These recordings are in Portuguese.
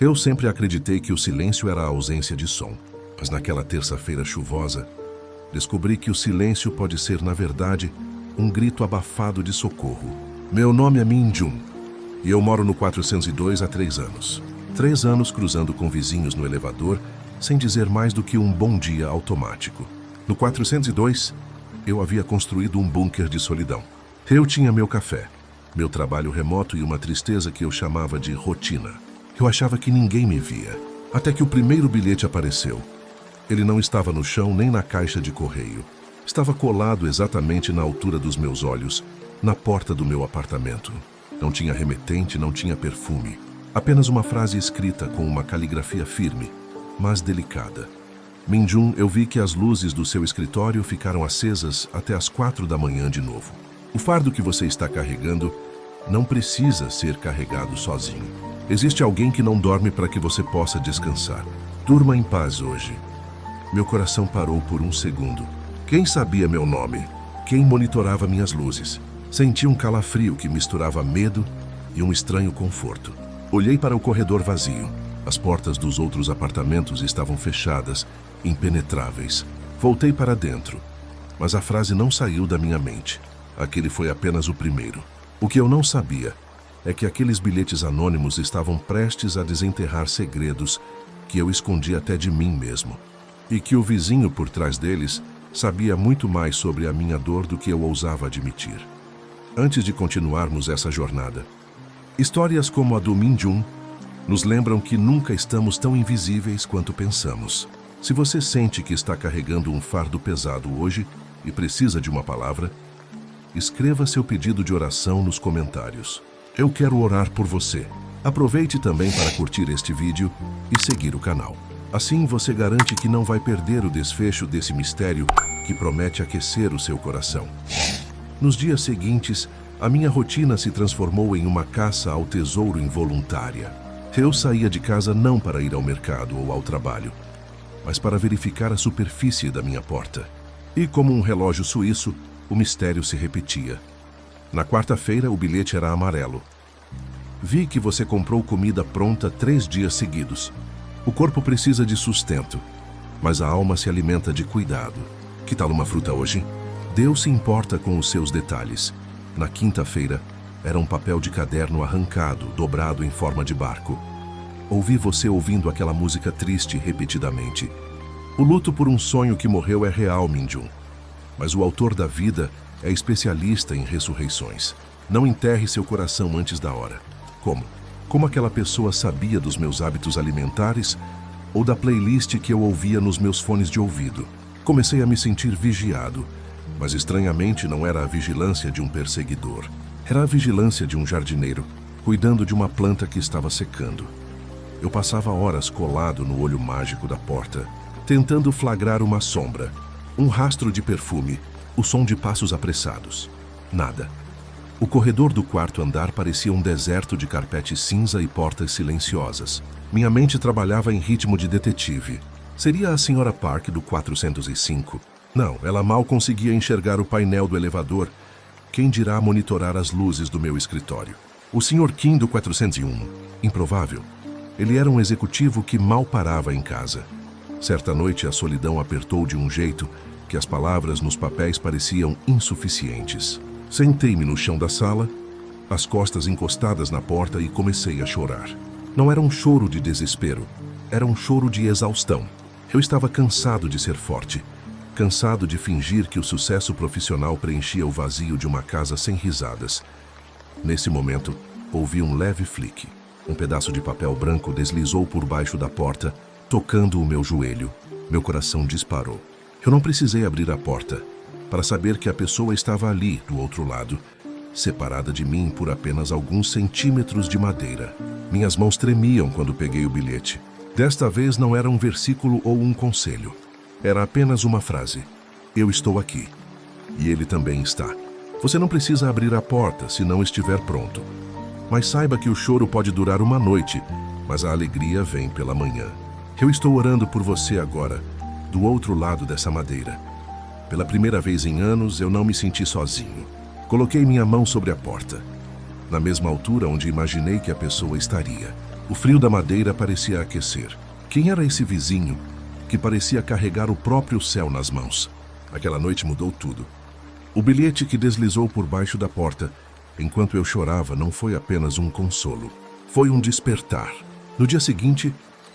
Eu sempre acreditei que o silêncio era a ausência de som, mas naquela terça-feira chuvosa, descobri que o silêncio pode ser, na verdade, um grito abafado de socorro. Meu nome é Min Jun e eu moro no 402 há 3 anos. 3 anos cruzando com vizinhos no elevador, sem dizer mais do que um bom dia automático. No 402, eu havia construído um bunker de solidão. Eu tinha meu café, meu trabalho remoto e uma tristeza que eu chamava de rotina. Eu achava que ninguém me via, até que o primeiro bilhete apareceu. Ele não estava no chão nem na caixa de correio. Estava colado exatamente na altura dos meus olhos, na porta do meu apartamento. Não tinha remetente, não tinha perfume. Apenas uma frase escrita com uma caligrafia firme, mas delicada. Min Jun, eu vi que as luzes do seu escritório ficaram acesas até as 4 da manhã de novo. O fardo que você está carregando não precisa ser carregado sozinho. Existe alguém que não dorme para que você possa descansar. Durma em paz hoje. Meu coração parou por um segundo. Quem sabia meu nome? Quem monitorava minhas luzes? Senti um calafrio que misturava medo e um estranho conforto. Olhei para o corredor vazio. As portas dos outros apartamentos estavam fechadas, impenetráveis. Voltei para dentro, mas a frase não saiu da minha mente. Aquele foi apenas o primeiro. O que eu não sabia é que aqueles bilhetes anônimos estavam prestes a desenterrar segredos que eu escondi até de mim mesmo. E que o vizinho por trás deles sabia muito mais sobre a minha dor do que eu ousava admitir. Antes de continuarmos essa jornada, histórias como a do Min Jun nos lembram que nunca estamos tão invisíveis quanto pensamos. Se você sente que está carregando um fardo pesado hoje e precisa de uma palavra, escreva seu pedido de oração nos comentários. Eu quero orar por você. Aproveite também para curtir este vídeo e seguir o canal. Assim você garante que não vai perder o desfecho desse mistério que promete aquecer o seu coração. Nos dias seguintes, a minha rotina se transformou em uma caça ao tesouro involuntária. Eu saía de casa não para ir ao mercado ou ao trabalho, mas para verificar a superfície da minha porta. E como um relógio suíço, o mistério se repetia. Na quarta-feira, o bilhete era amarelo. Vi que você comprou comida pronta 3 dias seguidos. O corpo precisa de sustento, mas a alma se alimenta de cuidado. Que tal uma fruta hoje? Deus se importa com os seus detalhes. Na quinta-feira, era um papel de caderno arrancado, dobrado em forma de barco. Ouvi você ouvindo aquela música triste repetidamente. O luto por um sonho que morreu é real, Min Jun. Mas o autor da vida é especialista em ressurreições. Não enterre seu coração antes da hora. Como? Como aquela pessoa sabia dos meus hábitos alimentares ou da playlist que eu ouvia nos meus fones de ouvido? Comecei a me sentir vigiado, mas estranhamente não era a vigilância de um perseguidor. Era a vigilância de um jardineiro, cuidando de uma planta que estava secando. Eu passava horas colado no olho mágico da porta, tentando flagrar uma sombra, um rastro de perfume, o som de passos apressados. Nada. O corredor do quarto andar parecia um deserto de carpete cinza e portas silenciosas. Minha mente trabalhava em ritmo de detetive. Seria a Sra. Park do 405? Não, ela mal conseguia enxergar o painel do elevador. Quem dirá monitorar as luzes do meu escritório? O Sr. Kim do 401. Improvável. Ele era um executivo que mal parava em casa. Certa noite a solidão apertou de um jeito que as palavras nos papéis pareciam insuficientes. Sentei-me no chão da sala, as costas encostadas na porta e comecei a chorar. Não era um choro de desespero, era um choro de exaustão. Eu estava cansado de ser forte, cansado de fingir que o sucesso profissional preenchia o vazio de uma casa sem risadas. Nesse momento, ouvi um leve flick. Um pedaço de papel branco deslizou por baixo da porta, tocando o meu joelho. Meu coração disparou. Eu não precisei abrir a porta para saber que a pessoa estava ali, do outro lado, separada de mim por apenas alguns centímetros de madeira. Minhas mãos tremiam quando peguei o bilhete. Desta vez não era um versículo ou um conselho. Era apenas uma frase. Eu estou aqui. E ele também está. Você não precisa abrir a porta se não estiver pronto. Mas saiba que o choro pode durar uma noite, mas a alegria vem pela manhã. Eu estou orando por você agora, do outro lado dessa madeira. Pela primeira vez em anos, eu não me senti sozinho. Coloquei minha mão sobre a porta, na mesma altura onde imaginei que a pessoa estaria. O frio da madeira parecia aquecer. Quem era esse vizinho que parecia carregar o próprio céu nas mãos? Aquela noite mudou tudo. O bilhete que deslizou por baixo da porta, enquanto eu chorava, não foi apenas um consolo. Foi um despertar. No dia seguinte,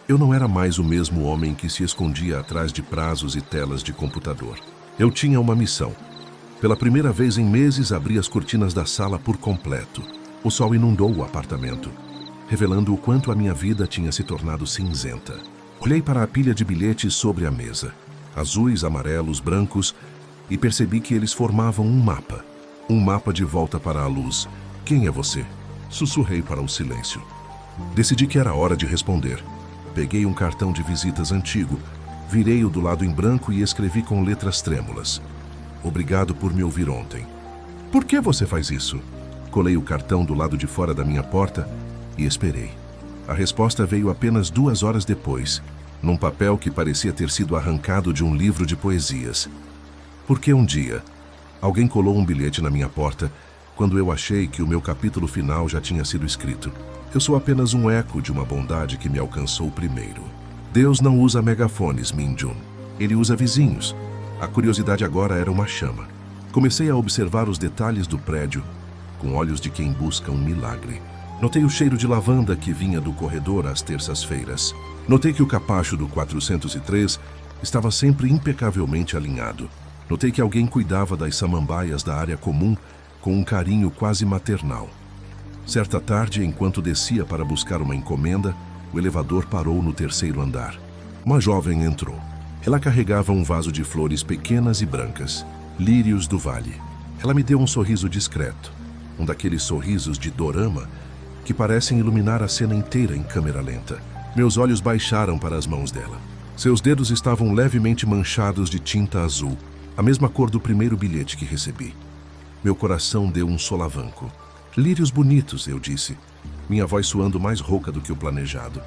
eu não era mais o mesmo homem que se escondia atrás de prazos e telas de computador. Eu tinha uma missão. Pela primeira vez em meses, abri as cortinas da sala por completo. O sol inundou o apartamento, revelando o quanto a minha vida tinha se tornado cinzenta. Olhei para a pilha de bilhetes sobre a mesa, azuis, amarelos, brancos, e percebi que eles formavam um mapa de volta para a luz. Quem é você? Sussurrei para o silêncio. Decidi que era hora de responder. Peguei um cartão de visitas antigo, virei-o do lado em branco e escrevi com letras trêmulas: obrigado por me ouvir ontem. Por que você faz isso? Colei o cartão do lado de fora da minha porta e esperei. A resposta veio apenas 2 horas depois, num papel que parecia ter sido arrancado de um livro de poesias. Porque um dia, alguém colou um bilhete na minha porta quando eu achei que o meu capítulo final já tinha sido escrito. Eu sou apenas um eco de uma bondade que me alcançou primeiro. Deus não usa megafones, Min-jun. Ele usa vizinhos. A curiosidade agora era uma chama. Comecei a observar os detalhes do prédio com olhos de quem busca um milagre. Notei o cheiro de lavanda que vinha do corredor às terças-feiras. Notei que o capacho do 403 estava sempre impecavelmente alinhado. Notei que alguém cuidava das samambaias da área comum com um carinho quase maternal. Certa tarde, enquanto descia para buscar uma encomenda, o elevador parou no 3º andar. Uma jovem entrou. Ela carregava um vaso de flores pequenas e brancas, lírios do vale. Ela me deu um sorriso discreto, um daqueles sorrisos de dorama que parecem iluminar a cena inteira em câmera lenta. Meus olhos baixaram para as mãos dela. Seus dedos estavam levemente manchados de tinta azul, a mesma cor do primeiro bilhete que recebi. Meu coração deu um solavanco. Lírios bonitos, eu disse, minha voz soando mais rouca do que o planejado.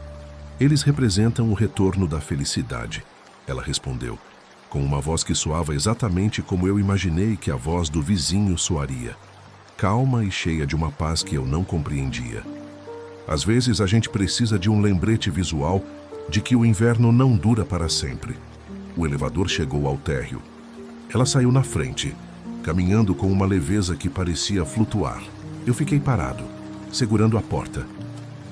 Eles representam o retorno da felicidade, ela respondeu, com uma voz que soava exatamente como eu imaginei que a voz do vizinho soaria, calma e cheia de uma paz que eu não compreendia. Às vezes a gente precisa de um lembrete visual de que o inverno não dura para sempre. O elevador chegou ao térreo. Ela saiu na frente, caminhando com uma leveza que parecia flutuar. Eu fiquei parado, segurando a porta,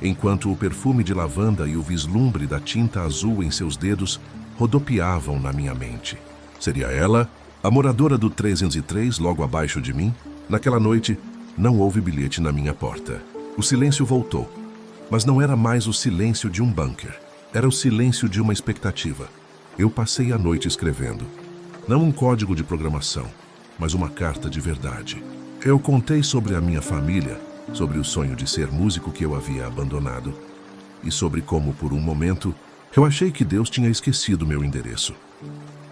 enquanto o perfume de lavanda e o vislumbre da tinta azul em seus dedos rodopiavam na minha mente. Seria ela, a moradora do 303, logo abaixo de mim? Naquela noite, não houve bilhete na minha porta. O silêncio voltou, mas não era mais o silêncio de um bunker. Era o silêncio de uma expectativa. Eu passei a noite escrevendo. Não um código de programação, mas uma carta de verdade. Eu contei sobre a minha família, sobre o sonho de ser músico que eu havia abandonado, e sobre como, por um momento, eu achei que Deus tinha esquecido meu endereço.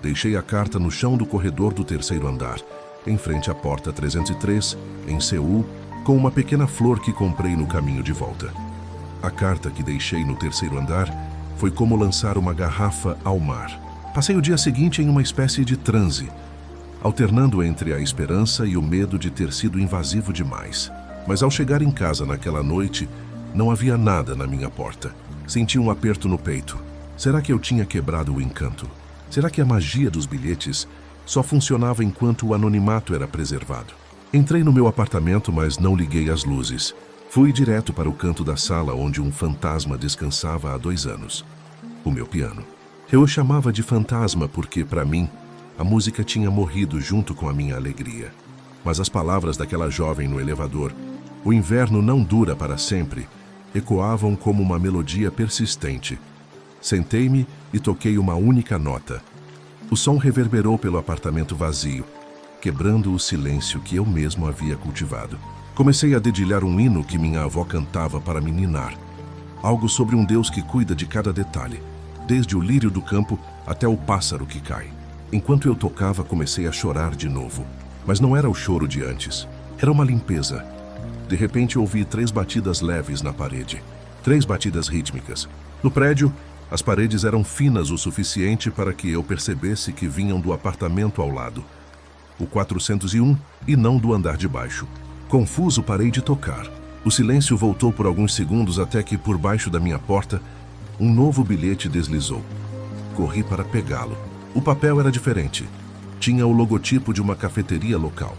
Deixei a carta no chão do corredor do 3º andar, em frente à porta 303, em Seul, com uma pequena flor que comprei no caminho de volta. A carta que deixei no 3º andar foi como lançar uma garrafa ao mar. Passei o dia seguinte em uma espécie de transe, alternando entre a esperança e o medo de ter sido invasivo demais. Mas ao chegar em casa naquela noite, não havia nada na minha porta. Senti um aperto no peito. Será que eu tinha quebrado o encanto? Será que a magia dos bilhetes só funcionava enquanto o anonimato era preservado? Entrei no meu apartamento, mas não liguei as luzes. Fui direto para o canto da sala onde um fantasma descansava há 2 anos. O meu piano. Eu o chamava de fantasma porque, para mim, a música tinha morrido junto com a minha alegria. Mas as palavras daquela jovem no elevador, "O inverno não dura para sempre", ecoavam como uma melodia persistente. Sentei-me e toquei uma única nota. O som reverberou pelo apartamento vazio, quebrando o silêncio que eu mesmo havia cultivado. Comecei a dedilhar um hino que minha avó cantava para me ninar. Algo sobre um Deus que cuida de cada detalhe, desde o lírio do campo até o pássaro que cai. Enquanto eu tocava, comecei a chorar de novo. Mas não era o choro de antes. Era uma limpeza. De repente, ouvi 3 batidas leves na parede. 3 batidas rítmicas. No prédio, as paredes eram finas o suficiente para que eu percebesse que vinham do apartamento ao lado, o 401, e não do andar de baixo. Confuso, parei de tocar. O silêncio voltou por alguns segundos até que, por baixo da minha porta, um novo bilhete deslizou. Corri para pegá-lo. O papel era diferente. Tinha o logotipo de uma cafeteria local.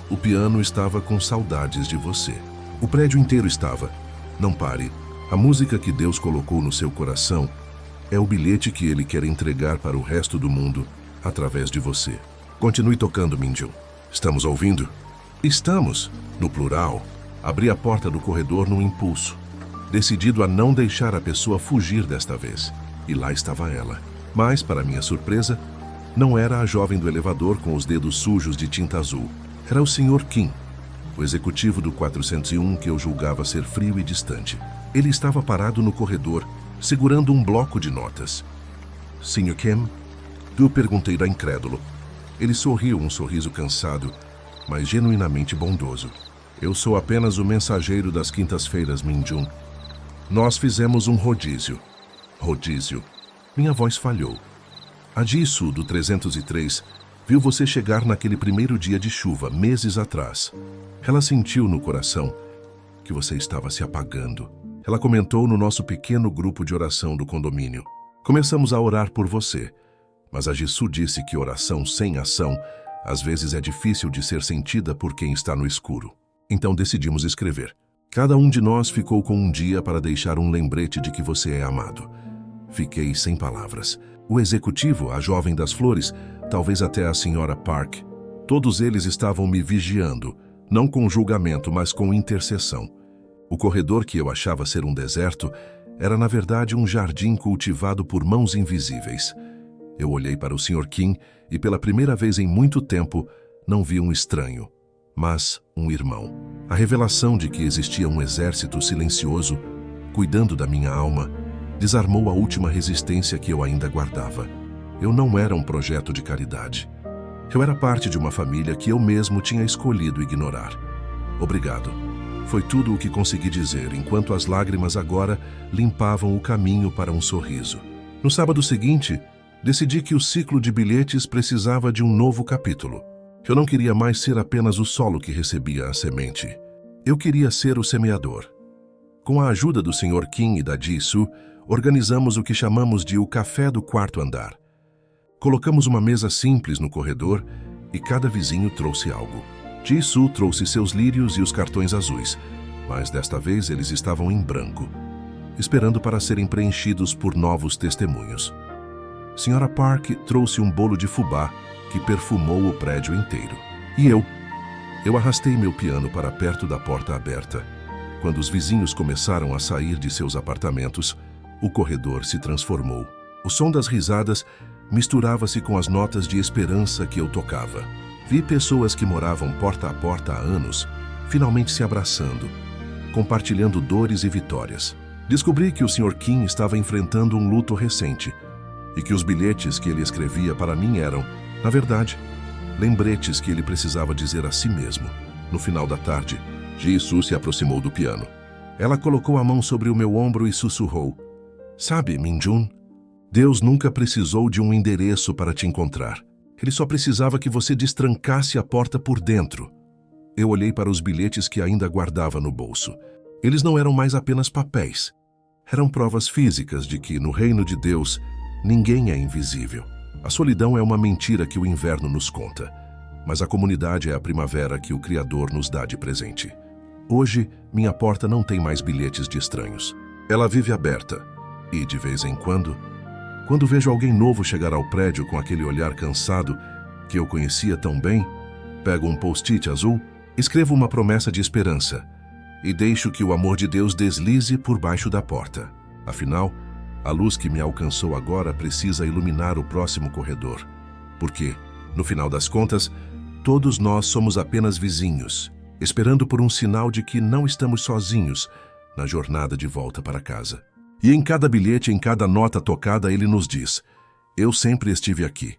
O piano estava com saudades de você. O prédio inteiro estava. Não pare. A música que Deus colocou no seu coração é o bilhete que Ele quer entregar para o resto do mundo através de você. Continue tocando, Minjun. Estamos ouvindo? Estamos, no plural. Abri a porta do corredor num impulso, decidido a não deixar a pessoa fugir desta vez. E lá estava ela. Mas, para minha surpresa, não era a jovem do elevador com os dedos sujos de tinta azul. Era o Sr. Kim, o executivo do 401 que eu julgava ser frio e distante. Ele estava parado no corredor, segurando um bloco de notas. Sr. Kim? Eu perguntei da incrédulo. Ele sorriu um sorriso cansado, mas genuinamente bondoso. Eu sou apenas o mensageiro das quintas-feiras, Minjun. Nós fizemos um rodízio. Rodízio. Minha voz falhou. A Ji-Soo, do 303, viu você chegar naquele primeiro dia de chuva, meses atrás. Ela sentiu no coração que você estava se apagando. Ela comentou no nosso pequeno grupo de oração do condomínio. Começamos a orar por você, mas a Ji-Soo disse que oração sem ação às vezes é difícil de ser sentida por quem está no escuro. Então decidimos escrever. Cada um de nós ficou com um dia para deixar um lembrete de que você é amado. Fiquei sem palavras. O executivo, a jovem das flores, talvez até a senhora Park, todos eles estavam me vigiando, não com julgamento, mas com intercessão. O corredor que eu achava ser um deserto era, na verdade, um jardim cultivado por mãos invisíveis. Eu olhei para o Sr. Kim e, pela primeira vez em muito tempo, não vi um estranho, mas um irmão. A revelação de que existia um exército silencioso, cuidando da minha alma, desarmou a última resistência que eu ainda guardava. Eu não era um projeto de caridade. Eu era parte de uma família que eu mesmo tinha escolhido ignorar. Obrigado. Foi tudo o que consegui dizer, enquanto as lágrimas agora limpavam o caminho para um sorriso. No sábado seguinte, decidi que o ciclo de bilhetes precisava de um novo capítulo. Eu não queria mais ser apenas o solo que recebia a semente. Eu queria ser o semeador. Com a ajuda do Sr. Kim e da Ji-Soo, organizamos o que chamamos de o café do quarto andar. Colocamos uma mesa simples no corredor e cada vizinho trouxe algo. Ji-Soo trouxe seus lírios e os cartões azuis, mas desta vez eles estavam em branco, esperando para serem preenchidos por novos testemunhos. Sra. Park trouxe um bolo de fubá que perfumou o prédio inteiro. E eu arrastei meu piano para perto da porta aberta. Quando os vizinhos começaram a sair de seus apartamentos, o corredor se transformou. O som das risadas misturava-se com as notas de esperança que eu tocava. Vi pessoas que moravam porta a porta há anos, finalmente se abraçando, compartilhando dores e vitórias. Descobri que o Sr. Kim estava enfrentando um luto recente e que os bilhetes que ele escrevia para mim eram, na verdade, lembretes que ele precisava dizer a si mesmo. No final da tarde, Ji-Soo se aproximou do piano. Ela colocou a mão sobre o meu ombro e sussurrou: "Sabe, Minjun, Deus nunca precisou de um endereço para te encontrar. Ele só precisava que você destrancasse a porta por dentro." Eu olhei para os bilhetes que ainda guardava no bolso. Eles não eram mais apenas papéis. Eram provas físicas de que, no reino de Deus, ninguém é invisível. A solidão é uma mentira que o inverno nos conta, mas a comunidade é a primavera que o Criador nos dá de presente. Hoje, minha porta não tem mais bilhetes de estranhos. Ela vive aberta e, de vez em quando vejo alguém novo chegar ao prédio com aquele olhar cansado que eu conhecia tão bem, pego um post-it azul, escrevo uma promessa de esperança e deixo que o amor de Deus deslize por baixo da porta. Afinal, a luz que me alcançou agora precisa iluminar o próximo corredor, porque, no final das contas, todos nós somos apenas vizinhos, esperando por um sinal de que não estamos sozinhos na jornada de volta para casa. E em cada bilhete, em cada nota tocada, ele nos diz: "Eu sempre estive aqui."